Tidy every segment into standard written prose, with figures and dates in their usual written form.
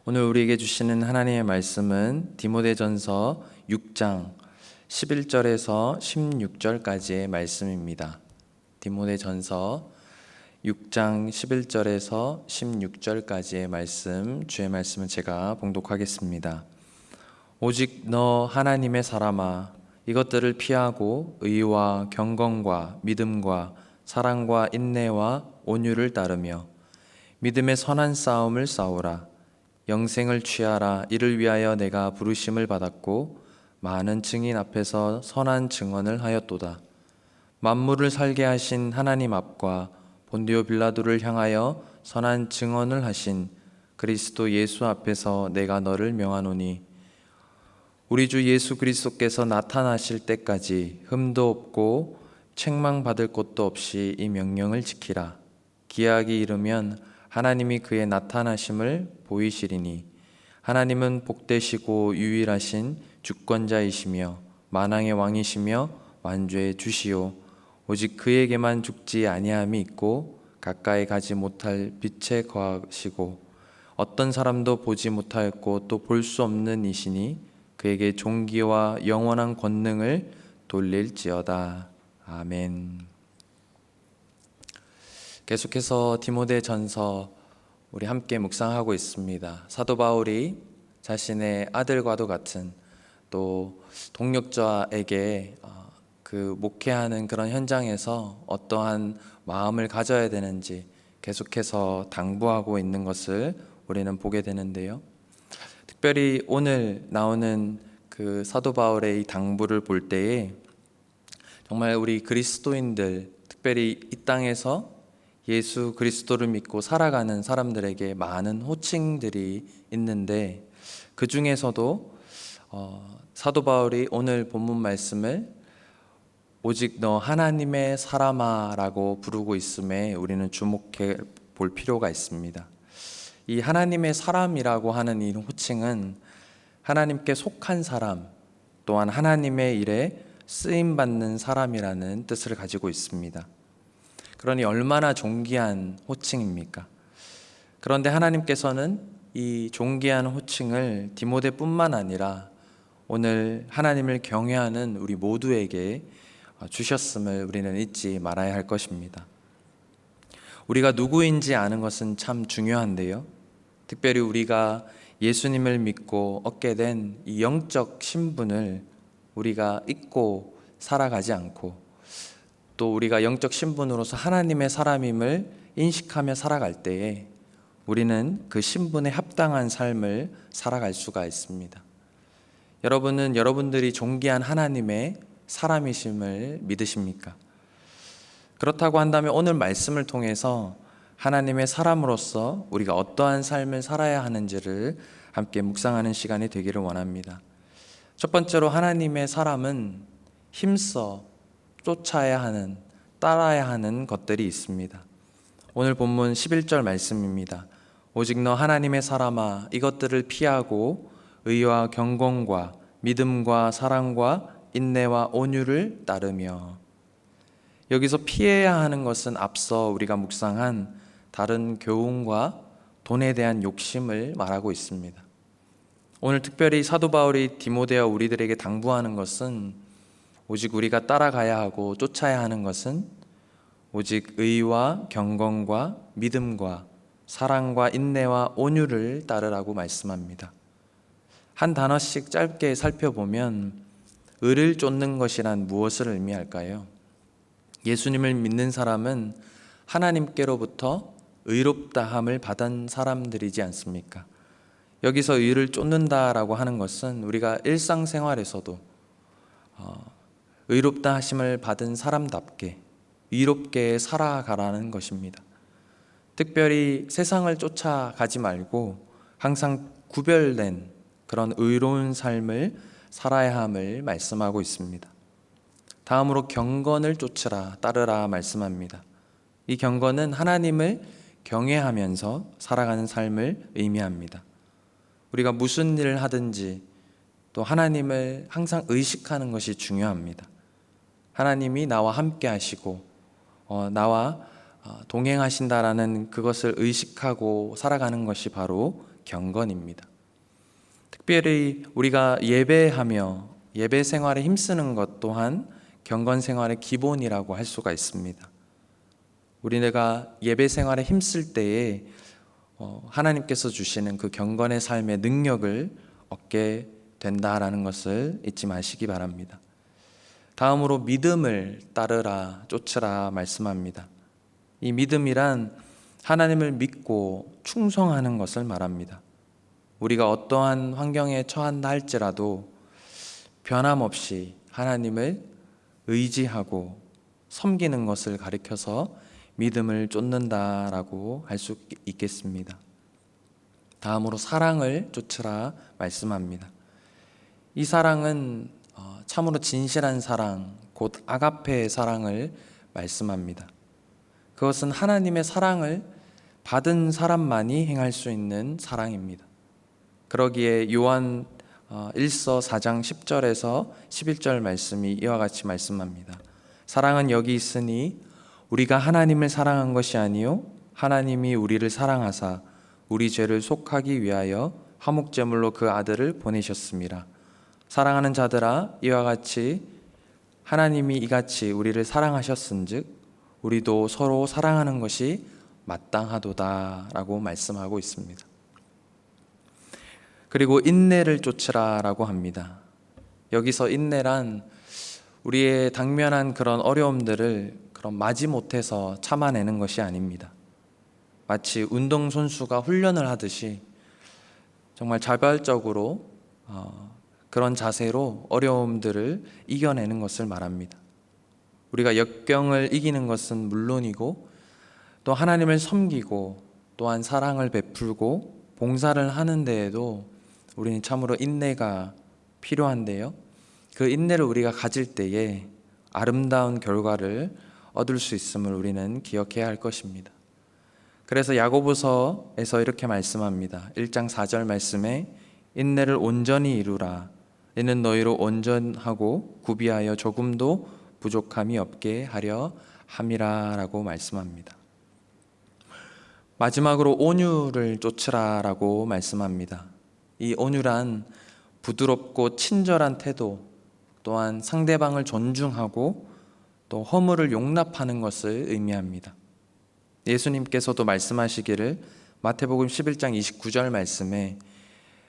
오늘 우리에게 주시는 하나님의 말씀은 디모데전서 6장 11절에서 16절까지의 말씀입니다. 디모데전서 6장 11절에서 16절까지의 말씀, 주의 말씀을 제가 봉독하겠습니다. 오직 너 하나님의 사람아, 이것들을 피하고 의와 경건과 믿음과 사랑과 인내와 온유를 따르며 믿음의 선한 싸움을 싸우라. 영생을 취하라. 이를 위하여 내가 부르심을 받았고 많은 증인 앞에서 선한 증언을 하였도다. 만물을 살게 하신 하나님 앞과 본디오 빌라도를 향하여 선한 증언을 하신 그리스도 예수 앞에서 내가 너를 명하노니 우리 주 예수 그리스도께서 나타나실 때까지 흠도 없고 책망받을 것도 없이 이 명령을 지키라. 기약이 이르면 하나님이 그의 나타나심을 보이시리니 하나님은 복되시고 유일하신 주권자이시며 만왕의 왕이시며 완주의 주시오. 오직 그에게만 죽지 아니함이 있고 가까이 가지 못할 빛에 거하시고 어떤 사람도 보지 못하였고 또 볼 수 없는 이시니 그에게 존귀와 영원한 권능을 돌릴지어다. 아멘. 계속해서 디모데전서 우리 함께 묵상하고 있습니다. 사도 바울이 자신의 아들과도 같은 또 동역자에게 그 목회하는 그런 현장에서 어떠한 마음을 가져야 되는지 계속해서 당부하고 있는 것을 우리는 보게 되는데요. 특별히 오늘 나오는 그 사도 바울의 이 당부를 볼 때에 정말 우리 그리스도인들, 특별히 이 땅에서 예수 그리스도를 믿고 살아가는 사람들에게 많은 호칭들이 있는데 그 중에서도 사도 바울이 오늘 본문 말씀을 오직 너 하나님의 사람아 라고 부르고 있음에 우리는 주목해 볼 필요가 있습니다. 이 하나님의 사람이라고 하는 이 호칭은 하나님께 속한 사람, 또한 하나님의 일에 쓰임받는 사람이라는 뜻을 가지고 있습니다. 그러니 얼마나 존귀한 호칭입니까? 그런데 하나님께서는 이 존귀한 호칭을 디모데뿐만 아니라 오늘 하나님을 경외하는 우리 모두에게 주셨음을 우리는 잊지 말아야 할 것입니다. 우리가 누구인지 아는 것은 참 중요한데요. 특별히 우리가 예수님을 믿고 얻게 된 이 영적 신분을 우리가 잊고 살아가지 않고 또 우리가 영적 신분으로서 하나님의 사람임을 인식하며 살아갈 때에 우리는 그 신분에 합당한 삶을 살아갈 수가 있습니다. 여러분은 여러분들이 존귀한 하나님의 사람이심을 믿으십니까? 그렇다고 한다면 오늘 말씀을 통해서 하나님의 사람으로서 우리가 어떠한 삶을 살아야 하는지를 함께 묵상하는 시간이 되기를 원합니다. 첫 번째로 하나님의 사람은 힘써 쫓아야 하는, 따라야 하는 것들이 있습니다. 오늘 본문 11절 말씀입니다. 오직 너 하나님의 사람아, 이것들을 피하고 의와 경건과 믿음과 사랑과 인내와 온유를 따르며. 여기서 피해야 하는 것은 앞서 우리가 묵상한 다른 교훈과 돈에 대한 욕심을 말하고 있습니다. 오늘 특별히 사도 바울이 디모데와 우리들에게 당부하는 것은 오직 우리가 따라가야 하고 쫓아야 하는 것은 오직 의와 경건과 믿음과 사랑과 인내와 온유를 따르라고 말씀합니다. 한 단어씩 짧게 살펴보면 의를 쫓는 것이란 무엇을 의미할까요? 예수님을 믿는 사람은 하나님께로부터 의롭다함을 받은 사람들이지 않습니까? 여기서 의를 쫓는다라고 하는 것은 우리가 일상생활에서도 의롭다 하심을 받은 사람답게 의롭게 살아가라는 것입니다. 특별히 세상을 쫓아가지 말고 항상 구별된 그런 의로운 삶을 살아야 함을 말씀하고 있습니다. 다음으로 경건을 쫓으라, 따르라 말씀합니다. 이 경건은 하나님을 경외하면서 살아가는 삶을 의미합니다. 우리가 무슨 일을 하든지 또 하나님을 항상 의식하는 것이 중요합니다. 하나님이 나와 함께 하시고 나와 동행하신다라는 그것을 의식하고 살아가는 것이 바로 경건입니다. 특별히 우리가 예배하며 예배 생활에 힘쓰는 것 또한 경건 생활의 기본이라고 할 수가 있습니다. 우리가 예배 생활에 힘쓸 때에 하나님께서 주시는 그 경건의 삶의 능력을 얻게 된다라는 것을 잊지 마시기 바랍니다. 다음으로 믿음을 따르라, 쫓으라 말씀합니다. 이 믿음이란 하나님을 믿고 충성하는 것을 말합니다. 우리가 어떠한 환경에 처한다 할지라도 변함없이 하나님을 의지하고 섬기는 것을 가리켜서 믿음을 쫓는다라고 할 수 있겠습니다. 다음으로 사랑을 쫓으라 말씀합니다. 이 사랑은 참으로 진실한 사랑, 곧 아가페의 사랑을 말씀합니다. 그것은 하나님의 사랑을 받은 사람만이 행할 수 있는 사랑입니다. 그러기에 요한 1서 4장 10절에서 11절 말씀이 이와 같이 말씀합니다. 사랑은 여기 있으니 우리가 하나님을 사랑한 것이 아니요 하나님이 우리를 사랑하사 우리 죄를 속하기 위하여 화목제물로 그 아들을 보내셨습니다. 사랑하는 자들아, 이와 같이 하나님이 이같이 우리를 사랑하셨은즉 우리도 서로 사랑하는 것이 마땅하도다 라고 말씀하고 있습니다. 그리고 인내를 쫓으라 라고 합니다. 여기서 인내란 우리의 당면한 그런 어려움들을 마지못해서 참아내는 것이 아닙니다. 마치 운동선수가 훈련을 하듯이 정말 자발적으로 그런 자세로 어려움들을 이겨내는 것을 말합니다. 우리가 역경을 이기는 것은 물론이고 또 하나님을 섬기고 또한 사랑을 베풀고 봉사를 하는 데에도 우리는 참으로 인내가 필요한데요. 그 인내를 우리가 가질 때에 아름다운 결과를 얻을 수 있음을 우리는 기억해야 할 것입니다. 그래서 야고보서에서 이렇게 말씀합니다. 1장 4절 말씀에 인내를 온전히 이루라. 이는 너희로 온전하고 구비하여 조금도 부족함이 없게 하려 함이라 라고 말씀합니다. 마지막으로 온유를 쫓으라 라고 말씀합니다. 이 온유란 부드럽고 친절한 태도, 또한 상대방을 존중하고 또 허물을 용납하는 것을 의미합니다. 예수님께서도 말씀하시기를 마태복음 11장 29절 말씀에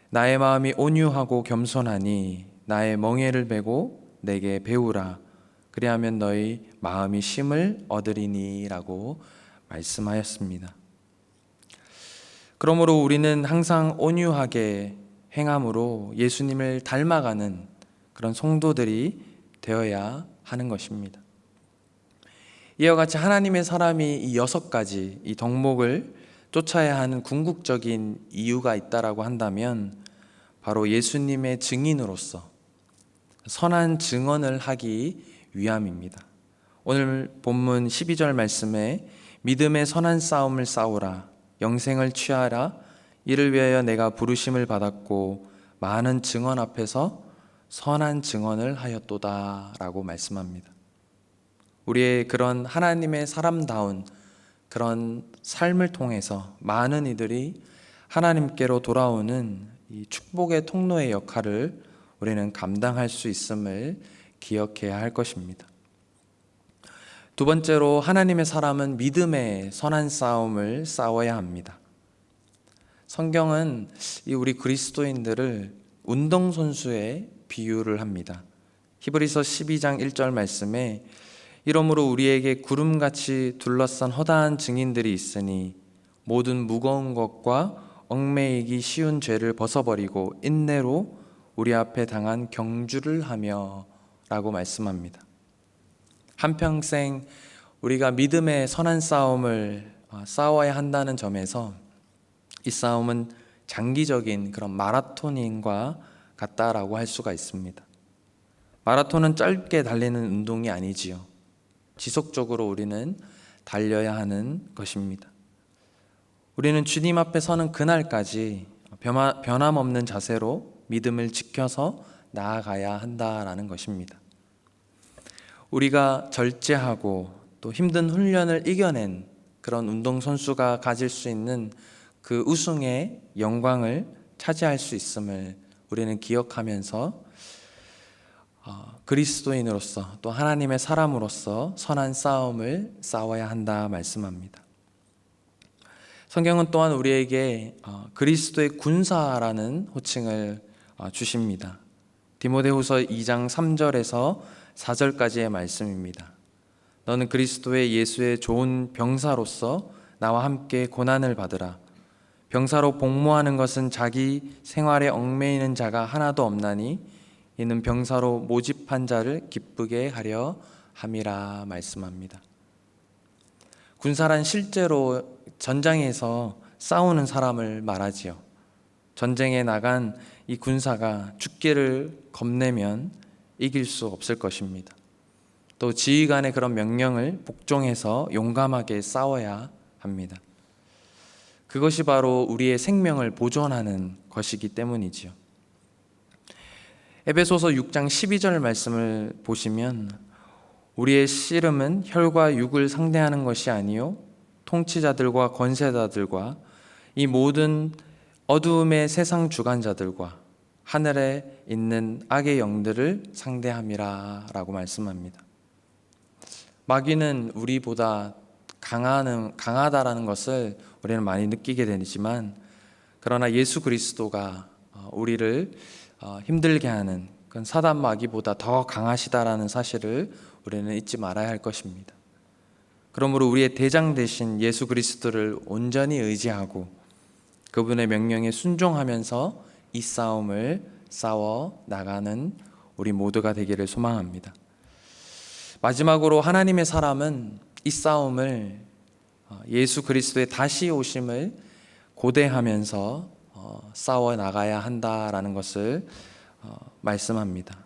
나의 마음이 온유하고 겸손하니 나의 멍에를 메고 내게 배우라. 그리하면 너희 마음이 쉼을 얻으리니 라고 말씀하였습니다. 그러므로 우리는 항상 온유하게 행함으로 예수님을 닮아가는 그런 성도들이 되어야 하는 것입니다. 이와 같이 하나님의 사람이 이 6가지 이 덕목을 쫓아야 하는 궁극적인 이유가 있다라고 한다면 바로 예수님의 증인으로서 선한 증언을 하기 위함입니다. 오늘 본문 12절 말씀에 믿음의 선한 싸움을 싸우라, 영생을 취하라, 이를 위하여 내가 부르심을 받았고 많은 증언 앞에서 선한 증언을 하였도다 라고 말씀합니다. 우리의 그런 하나님의 사람다운 그런 삶을 통해서 많은 이들이 하나님께로 돌아오는 이 축복의 통로의 역할을 우리는 감당할 수 있음을 기억해야 할 것입니다. 두 번째로 하나님의 사람은 믿음의 선한 싸움을 싸워야 합니다. 성경은 우리 그리스도인들을 운동선수에 비유를 합니다. 히브리서 12장 1절 말씀에 이러므로 우리에게 구름같이 둘러싼 허다한 증인들이 있으니 모든 무거운 것과 얽매이기 쉬운 죄를 벗어버리고 인내로 우리 앞에 당한 경주를 하며 라고 말씀합니다. 한평생 우리가 믿음의 선한 싸움을 싸워야 한다는 점에서 이 싸움은 장기적인 그런 마라톤인과 같다라고 할 수가 있습니다. 마라톤은 짧게 달리는 운동이 아니지요. 지속적으로 우리는 달려야 하는 것입니다. 우리는 주님 앞에 서는 그날까지 변함없는 자세로 믿음을 지켜서 나아가야 한다라는 것입니다. 우리가 절제하고 또 힘든 훈련을 이겨낸 그런 운동선수가 가질 수 있는 그 우승의 영광을 차지할 수 있음을 우리는 기억하면서 그리스도인으로서 또 하나님의 사람으로서 선한 싸움을 싸워야 한다 말씀합니다. 성경은 또한 우리에게 그리스도의 군사라는 호칭을 주십니다. 디모데후서 2장 3절에서 4절까지의 말씀입니다. 너는 그리스도의 예수의 좋은 병사로서 나와 함께 고난을 받으라. 병사로 복무하는 것은 자기 생활에 얽매이는 자가 하나도 없나니 이는 병사로 모집한 자를 기쁘게 하려 함이라 말씀합니다. 군사란 실제로 전장에서 싸우는 사람을 말하지요. 전쟁에 나간 이 군사가 죽기를 겁내면 이길 수 없을 것입니다. 또 지휘관의 그런 명령을 복종해서 용감하게 싸워야 합니다. 그것이 바로 우리의 생명을 보존하는 것이기 때문이지요. 에베소서 6장 12절 말씀을 보시면 우리의 씨름은 혈과 육을 상대하는 것이 아니요 통치자들과 권세자들과 이 모든 어두움의 세상 주관자들과 하늘에 있는 악의 영들을 상대함이라 라고 말씀합니다. 마귀는 우리보다 강하다라는 것을 우리는 많이 느끼게 되지만, 그러나 예수 그리스도가 우리를 힘들게 하는 그건 사단 마귀보다 더 강하시다라는 사실을 우리는 잊지 말아야 할 것입니다. 그러므로 우리의 대장 되신 예수 그리스도를 온전히 의지하고 그분의 명령에 순종하면서 이 싸움을 싸워 나가는 우리 모두가 되기를 소망합니다. 마지막으로 하나님의 사람은 이 싸움을 예수 그리스도의 다시 오심을 고대하면서 싸워 나가야 한다라는 것을 말씀합니다.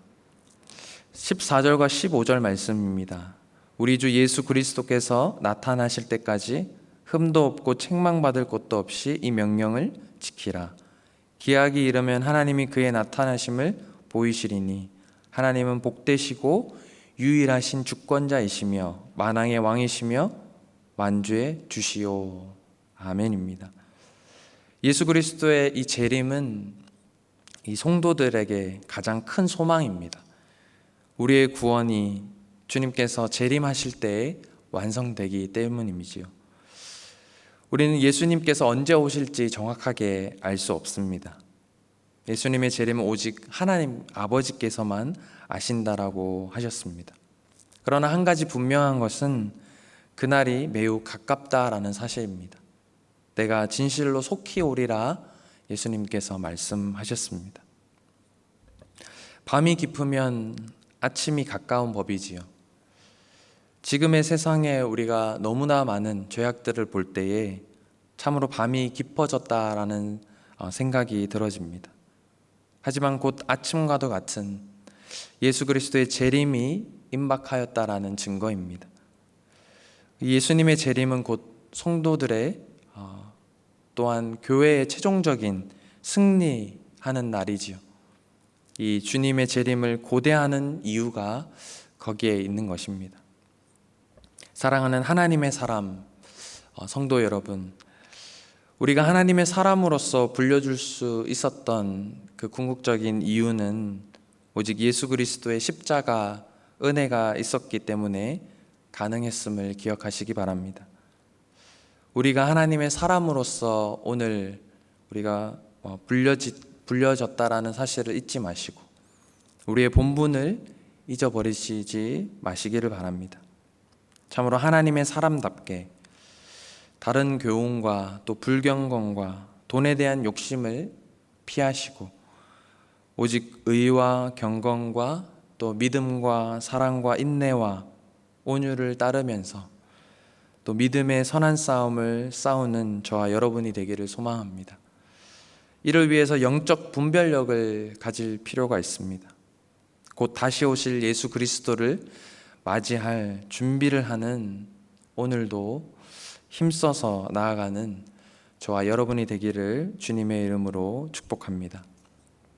14절과 15절 말씀입니다. 우리 주 예수 그리스도께서 나타나실 때까지 흠도 없고 책망받을 것도 없이 이 명령을 지키라. 기약이 이르면 하나님이 그의 나타나심을 보이시리니 하나님은 복되시고 유일하신 주권자이시며 만왕의 왕이시며 만주의 주시오. 아멘입니다. 예수 그리스도의 이 재림은 이 성도들에게 가장 큰 소망입니다. 우리의 구원이 주님께서 재림하실 때에 완성되기 때문이지요. 우리는 예수님께서 언제 오실지 정확하게 알 수 없습니다. 예수님의 재림은 오직 하나님 아버지께서만 아신다라고 하셨습니다. 그러나 한 가지 분명한 것은 그날이 매우 가깝다라는 사실입니다. 내가 진실로 속히 오리라 예수님께서 말씀하셨습니다. 밤이 깊으면 아침이 가까운 법이지요. 지금의 세상에 우리가 너무나 많은 죄악들을 볼 때에 참으로 밤이 깊어졌다라는 생각이 들어집니다. 하지만 곧 아침과도 같은 예수 그리스도의 재림이 임박하였다라는 증거입니다. 예수님의 재림은 곧 성도들의 또한 교회의 최종적인 승리하는 날이지요. 이 주님의 재림을 고대하는 이유가 거기에 있는 것입니다. 사랑하는 하나님의 사람, 성도 여러분, 우리가 하나님의 사람으로서 불려줄 수 있었던 그 궁극적인 이유는 오직 예수 그리스도의 십자가 은혜가 있었기 때문에 가능했음을 기억하시기 바랍니다. 우리가 하나님의 사람으로서 오늘 우리가 불려졌다라는 사실을 잊지 마시고 우리의 본분을 잊어버리시지 마시기를 바랍니다. 참으로 하나님의 사람답게 다른 교훈과 또 불경건과 돈에 대한 욕심을 피하시고 오직 의와 경건과 또 믿음과 사랑과 인내와 온유를 따르면서 또 믿음의 선한 싸움을 싸우는 저와 여러분이 되기를 소망합니다. 이를 위해서 영적 분별력을 가질 필요가 있습니다. 곧 다시 오실 예수 그리스도를 맞이할 준비를 하는 오늘도 힘써서 나아가는 저와 여러분이 되기를 주님의 이름으로 축복합니다.